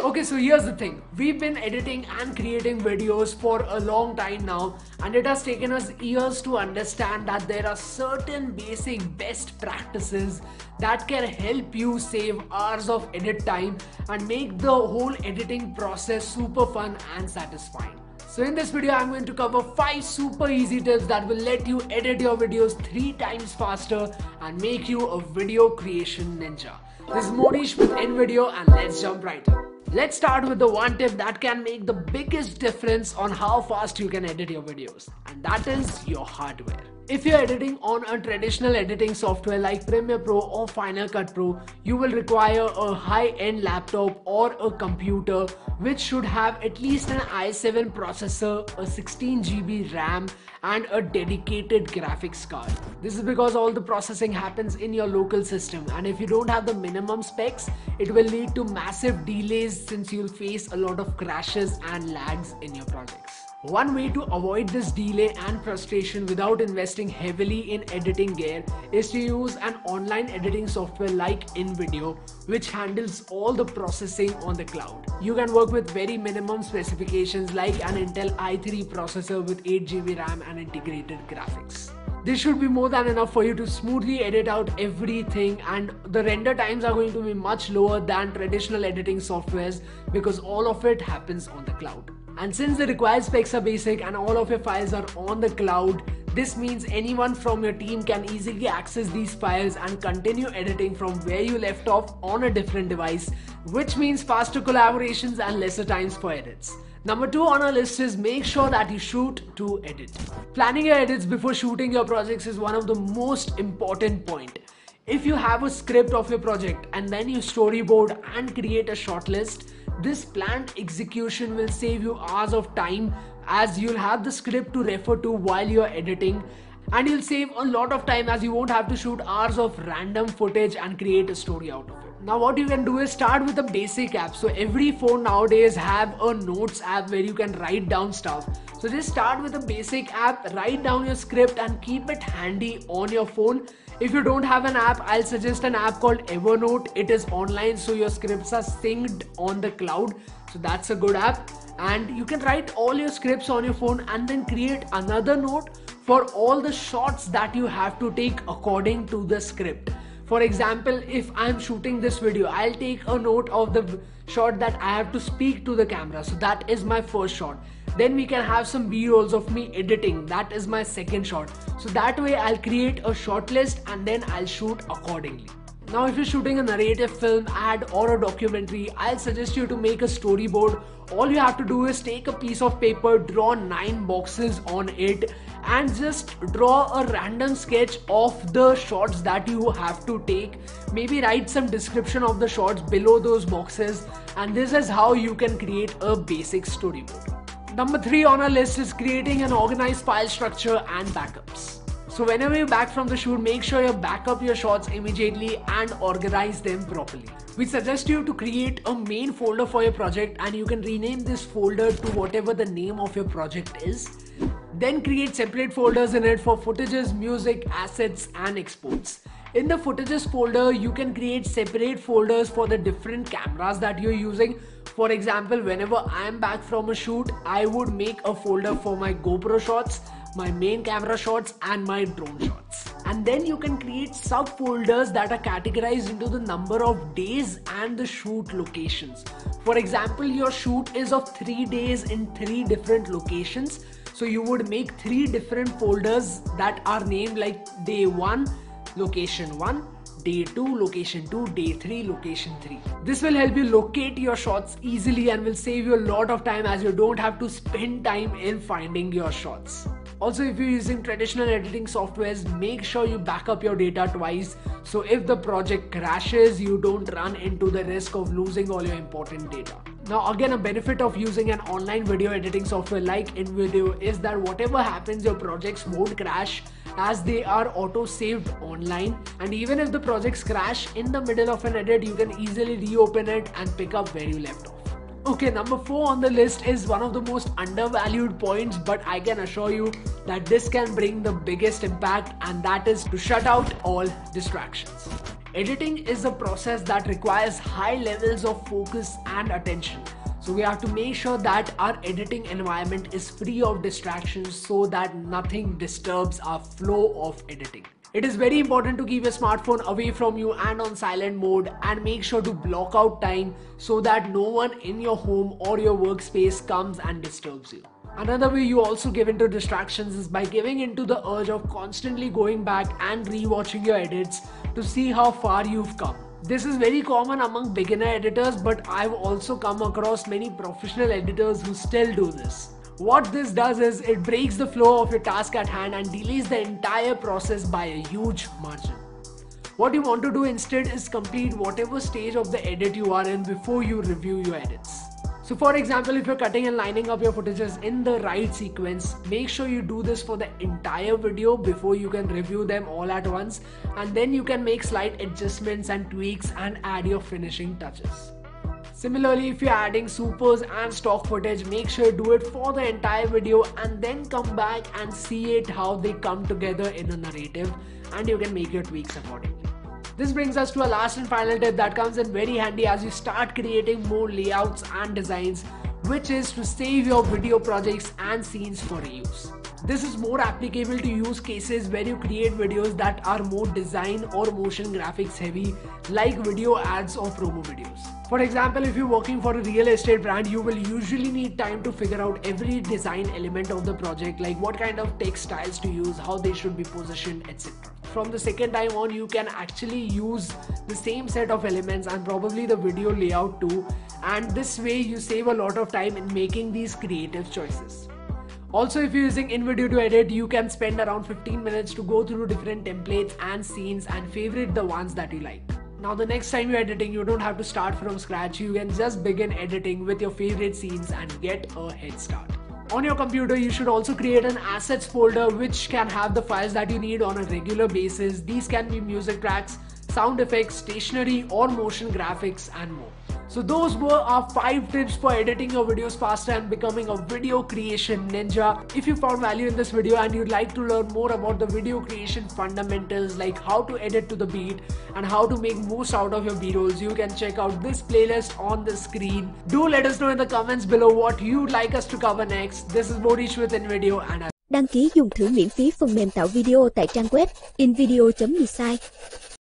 Okay, so here's the thing. We've been editing and creating videos for a long time now, and it has taken us years to understand that there are certain basic best practices that can help you save hours of edit time and make the whole editing process super fun and satisfying. So in this video, I'm going to cover 5 super easy tips that will let you edit your videos 3 times faster and make you a video creation ninja. This is Monish with InVideo, and let's jump right in. Let's start with the one tip that can make the biggest difference on how fast you can edit your videos, and that is your hardware. If you're editing on a traditional editing software like Premiere Pro or Final Cut Pro, you will require a high-end laptop or a computer which should have at least an i7 processor, a 16 GB RAM and a dedicated graphics card. This is because all the processing happens in your local system, and if you don't have the minimum specs, it will lead to massive delays since you'll face a lot of crashes and lags in your projects. One way to avoid this delay and frustration without investing heavily in editing gear is to use an online editing software like InVideo, which handles all the processing on the cloud. You can work with very minimum specifications like an Intel i3 processor with 8 GB RAM and integrated graphics. This should be more than enough for you to smoothly edit out everything, and the render times are going to be much lower than traditional editing softwares because all of it happens on the cloud. And since the required specs are basic and all of your files are on the cloud, this means anyone from your team can easily access these files and continue editing from where you left off on a different device, which means faster collaborations and lesser times for edits. Number 2 on our list is make sure that you shoot to edit. Planning your edits before shooting your projects is one of the most important points. If you have a script of your project and then you storyboard and create a shortlist, this planned execution will save you hours of time, as you'll have the script to refer to while you're editing, and you'll save a lot of time as you won't have to shoot hours of random footage and create a story out of it. Now what you can do is start with a basic app. So every phone nowadays have a notes app where you can write down stuff. So just start with a basic app, write down your script and keep it handy on your phone. If you don't have an app, I'll suggest an app called Evernote. It is online, so your scripts are synced on the cloud. So that's a good app. And you can write all your scripts on your phone and then create another note for all the shots that you have to take according to the script. For example, if I'm shooting this video, I'll take a note of the shot that I have to speak to the camera. So that is my first shot. Then we can have some B-rolls of me editing. That is my second shot. So that way I'll create a short list and then I'll shoot accordingly. Now if you're shooting a narrative film, ad or a documentary, I'll suggest you to make a storyboard. All you have to do is take a piece of paper, draw 9 boxes on it and just draw a random sketch of the shots that you have to take. Maybe write some description of the shots below those boxes, and this is how you can create a basic storyboard. Number 3 on our list is creating an organized file structure and backups. So whenever you're back from the shoot, make sure you back up your shots immediately and organize them properly. We suggest you to create a main folder for your project, and you can rename this folder to whatever the name of your project is. Then create separate folders in it for footages, music, assets and exports. In the footages folder, you can create separate folders for the different cameras that you're using. For example, whenever I am back from a shoot, I would make a folder for my GoPro shots, my main camera shots and my drone shots. And then you can create subfolders that are categorized into the number of days and the shoot locations. For example, your shoot is of 3 days in 3 different locations. So you would make 3 different folders that are named like day 1, location 1, day 2, location 2, day 3, location 3. This will help you locate your shots easily and will save you a lot of time, as you don't have to spend time in finding your shots. Also, if you're using traditional editing softwares, make sure you back up your data twice, so if the project crashes, you don't run into the risk of losing all your important data. Now again, a benefit of using an online video editing software like InVideo is that whatever happens, your projects won't crash, as they are auto saved online, and even if the projects crash in the middle of an edit, you can easily reopen it and pick up where you left off. Okay, number 4 on the list is one of the most undervalued points, but I can assure you that this can bring the biggest impact, and that is to shut out all distractions. Editing is a process that requires high levels of focus and attention. So we have to make sure that our editing environment is free of distractions so that nothing disturbs our flow of editing. It is very important to keep your smartphone away from you and on silent mode, and make sure to block out time so that no one in your home or your workspace comes and disturbs you. Another way you also give into distractions is by giving into the urge of constantly going back and rewatching your edits to see how far you've come. This is very common among beginner editors, but I've also come across many professional editors who still do this. What this does is it breaks the flow of your task at hand and delays the entire process by a huge margin. What you want to do instead is complete whatever stage of the edit you are in before you review your edits. So for example, if you're cutting and lining up your footages in the right sequence, make sure you do this for the entire video before you can review them all at once, and then you can make slight adjustments and tweaks and add your finishing touches. Similarly, if you're adding supers and stock footage, make sure you do it for the entire video and then come back and see it how they come together in a narrative, and you can make your tweaks accordingly. This brings us to a last and final tip that comes in very handy as you start creating more layouts and designs, which is to save your video projects and scenes for reuse. This is more applicable to use cases where you create videos that are more design or motion graphics heavy, like video ads or promo videos. For example, if you're working for a real estate brand, you will usually need time to figure out every design element of the project, like what kind of text styles to use, how they should be positioned, etc. From the second time on, you can actually use the same set of elements and probably the video layout too, and this way you save a lot of time in making these creative choices. Also, if you're using InVideo to edit, you can spend around 15 minutes to go through different templates and scenes and favorite the ones that you like. Now the next time you're editing, you don't have to start from scratch. You can just begin editing with your favorite scenes and get a head start. On your computer, you should also create an assets folder which can have the files that you need on a regular basis. These can be music tracks, sound effects, stationery or motion graphics and more. So those were our 5 tips for editing your videos faster and becoming a video creation ninja. If you found value in this video and you'd like to learn more about the video creation fundamentals, like how to edit to the beat and how to make most out of your B-rolls, you can check out this playlist on the screen. Do let us know in the comments below what you'd like us to cover next. This is Modish with InVideo and đăng ký dùng thử miễn phí phần mềm tạo video tại trang web invideo.design.